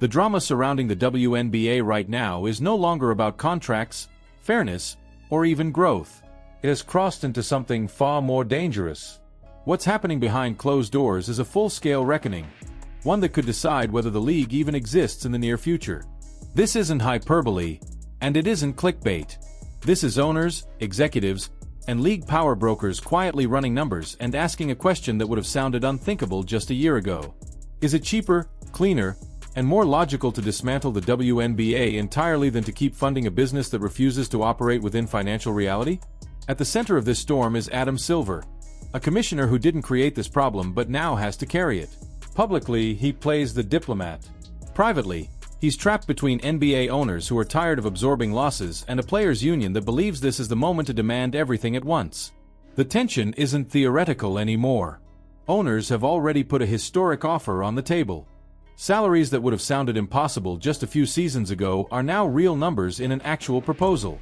The drama surrounding the WNBA right now is no longer about contracts, fairness, or even growth. It has crossed into something far more dangerous. What's happening behind closed doors is a full-scale reckoning, one that could decide whether the league even exists in the near future. This isn't hyperbole, and it isn't clickbait. This is owners, executives, and league power brokers quietly running numbers and asking a question that would have sounded unthinkable just a year ago. Is it cheaper, cleaner, and more logical to dismantle the WNBA entirely than to keep funding a business that refuses to operate within financial reality? At the center of this storm is Adam Silver, a commissioner who didn't create this problem but now has to carry it. Publicly, he plays the diplomat. Privately, he's trapped between NBA owners who are tired of absorbing losses and a players' union that believes this is the moment to demand everything at once. The tension isn't theoretical anymore. Owners have already put a historic offer on the table. Salaries that would have sounded impossible just a few seasons ago are now real numbers in an actual proposal.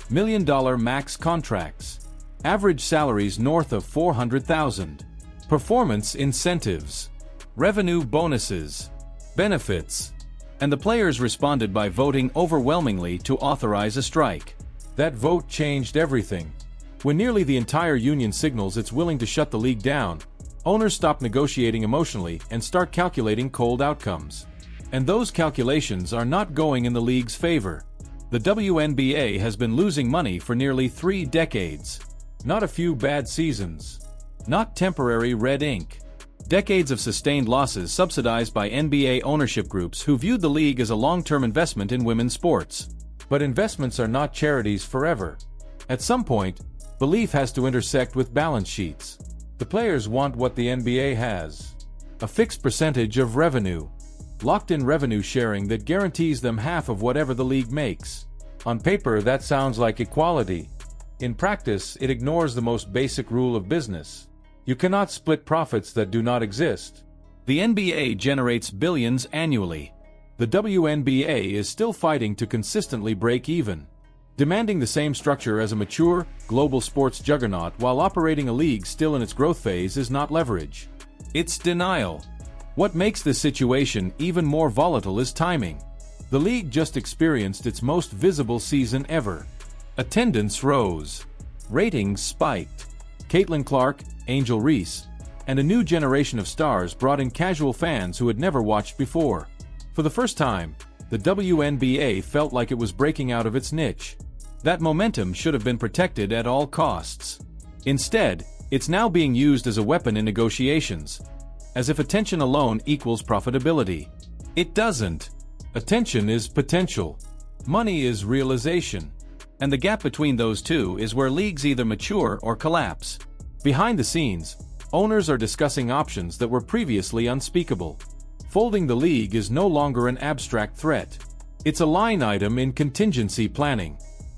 $1 million max contracts. Average salaries north of $400,000. Performance incentives. Revenue bonuses. Benefits. And the players responded by voting overwhelmingly to authorize a strike. That vote changed everything. When nearly the entire union signals it's willing to shut the league down, owners stop negotiating emotionally and start calculating cold outcomes. And those calculations are not going in the league's favor. The WNBA has been losing money for nearly 3 decades. Not a few bad seasons. Not temporary red ink. Decades of sustained losses subsidized by NBA ownership groups who viewed the league as a long-term investment in women's sports. But investments are not charities forever. At some point, belief has to intersect with balance sheets. The players want what the NBA has. A fixed percentage of revenue. Locked-in revenue sharing that guarantees them half of whatever the league makes. On paper, that sounds like equality. In practice, it ignores the most basic rule of business. You cannot split profits that do not exist. The NBA generates billions annually. The WNBA is still fighting to consistently break even. Demanding the same structure as a mature, global sports juggernaut while operating a league still in its growth phase is not leverage. It's denial. What makes this situation even more volatile is timing. The league just experienced its most visible season ever. Attendance rose. Ratings spiked. Caitlin Clark, Angel Reese, and a new generation of stars brought in casual fans who had never watched before. For the first time, the WNBA felt like it was breaking out of its niche. That momentum should have been protected at all costs. Instead, it's now being used as a weapon in negotiations, as if attention alone equals profitability. It doesn't. Attention is potential. Money is realization. And the gap between those two is where leagues either mature or collapse. Behind the scenes, owners are discussing options that were previously unspeakable. Folding the league is no longer an abstract threat. It's a line item in contingency planning.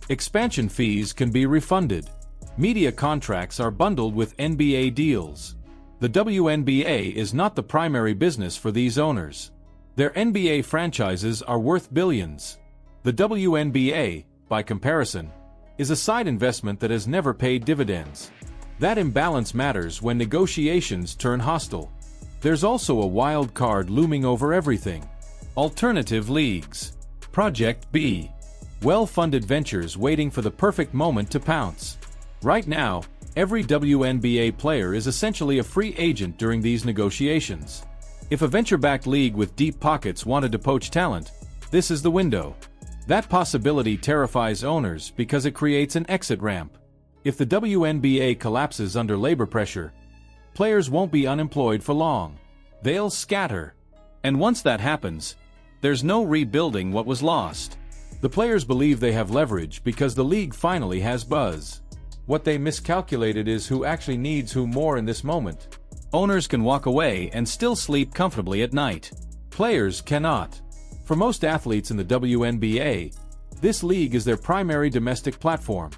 Expansion fees can be refunded. Media contracts are bundled with NBA deals. The WNBA is not the primary business for these owners. Their NBA franchises are worth billions. The WNBA, by comparison, is a side investment that has never paid dividends. That imbalance matters when negotiations turn hostile. There's also a wild card looming over everything. Alternative leagues. Project B. Well-funded ventures waiting for the perfect moment to pounce. Right now, every WNBA player is essentially a free agent during these negotiations. If a venture-backed league with deep pockets wanted to poach talent, this is the window. That possibility terrifies owners because it creates an exit ramp. If the WNBA collapses under labor pressure, players won't be unemployed for long. They'll scatter. And once that happens, there's no rebuilding what was lost. The players believe they have leverage because the league finally has buzz. What they miscalculated is who actually needs who more in this moment. Owners can walk away and still sleep comfortably at night. Players cannot. For most athletes in the WNBA, this league is their primary domestic platform.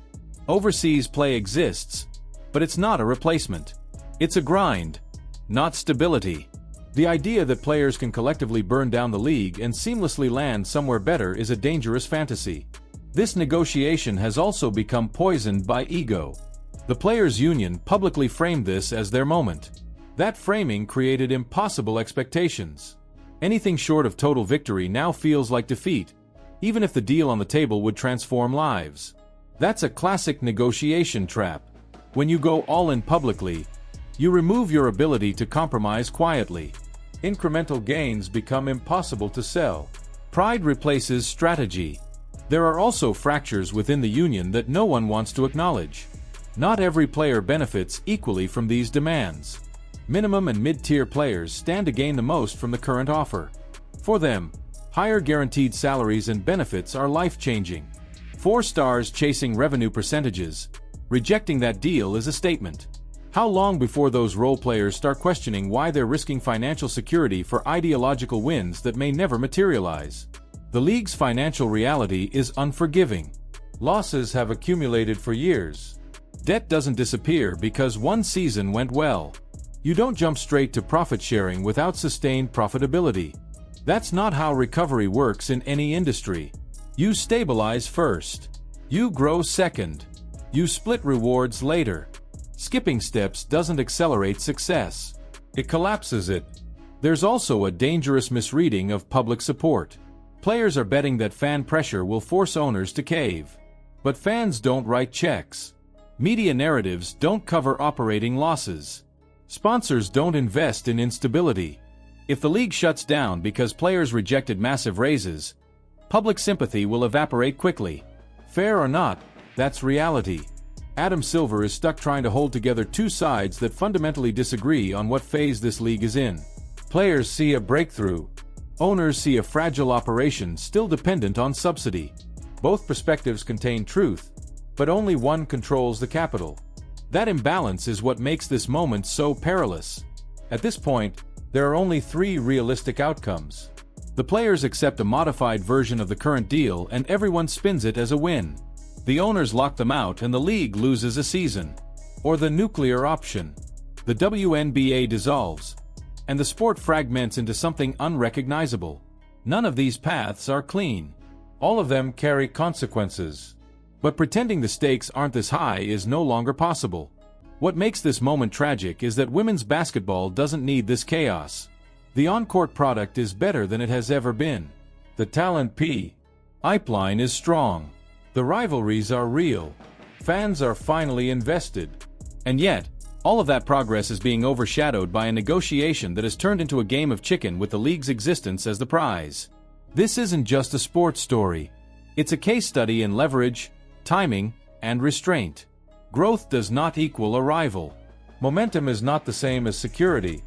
Overseas play exists, but it's not a replacement. It's a grind, not stability. The idea that players can collectively burn down the league and seamlessly land somewhere better is a dangerous fantasy. This negotiation has also become poisoned by ego. The players' union publicly framed this as their moment. That framing created impossible expectations. Anything short of total victory now feels like defeat, even if the deal on the table would transform lives. That's a classic negotiation trap. When you go all in publicly, you remove your ability to compromise quietly. Incremental gains become impossible to sell. Pride replaces strategy. There are also fractures within the union that no one wants to acknowledge. Not every player benefits equally from these demands. Minimum and mid-tier players stand to gain the most from the current offer. For them, higher guaranteed salaries and benefits are life-changing. 4 stars chasing revenue percentages. Rejecting that deal is a statement. How long before those role players start questioning why they're risking financial security for ideological wins that may never materialize? The league's financial reality is unforgiving. Losses have accumulated for years. Debt doesn't disappear because one season went well. You don't jump straight to profit sharing without sustained profitability. That's not how recovery works in any industry. You stabilize first. You grow second. You split rewards later. Skipping steps doesn't accelerate success. It collapses it. There's also a dangerous misreading of public support. Players are betting that fan pressure will force owners to cave. But fans don't write checks. Media narratives don't cover operating losses. Sponsors don't invest in instability. If the league shuts down because players rejected massive raises, public sympathy will evaporate quickly. Fair or not, that's reality. Adam Silver is stuck trying to hold together two sides that fundamentally disagree on what phase this league is in. Players see a breakthrough. Owners see a fragile operation still dependent on subsidy. Both perspectives contain truth, but only one controls the capital. That imbalance is what makes this moment so perilous. At this point, there are only 3 realistic outcomes. The players accept a modified version of the current deal and everyone spins it as a win. The owners lock them out and the league loses a season. Or the nuclear option. The WNBA dissolves, and the sport fragments into something unrecognizable. None of these paths are clean. All of them carry consequences. But pretending the stakes aren't this high is no longer possible. What makes this moment tragic is that women's basketball doesn't need this chaos. The on-court product is better than it has ever been. The talent pipeline is strong. The rivalries are real. Fans are finally invested. And yet, all of that progress is being overshadowed by a negotiation that has turned into a game of chicken with the league's existence as the prize. This isn't just a sports story. It's a case study in leverage, timing, and restraint. Growth does not equal arrival. Momentum is not the same as security.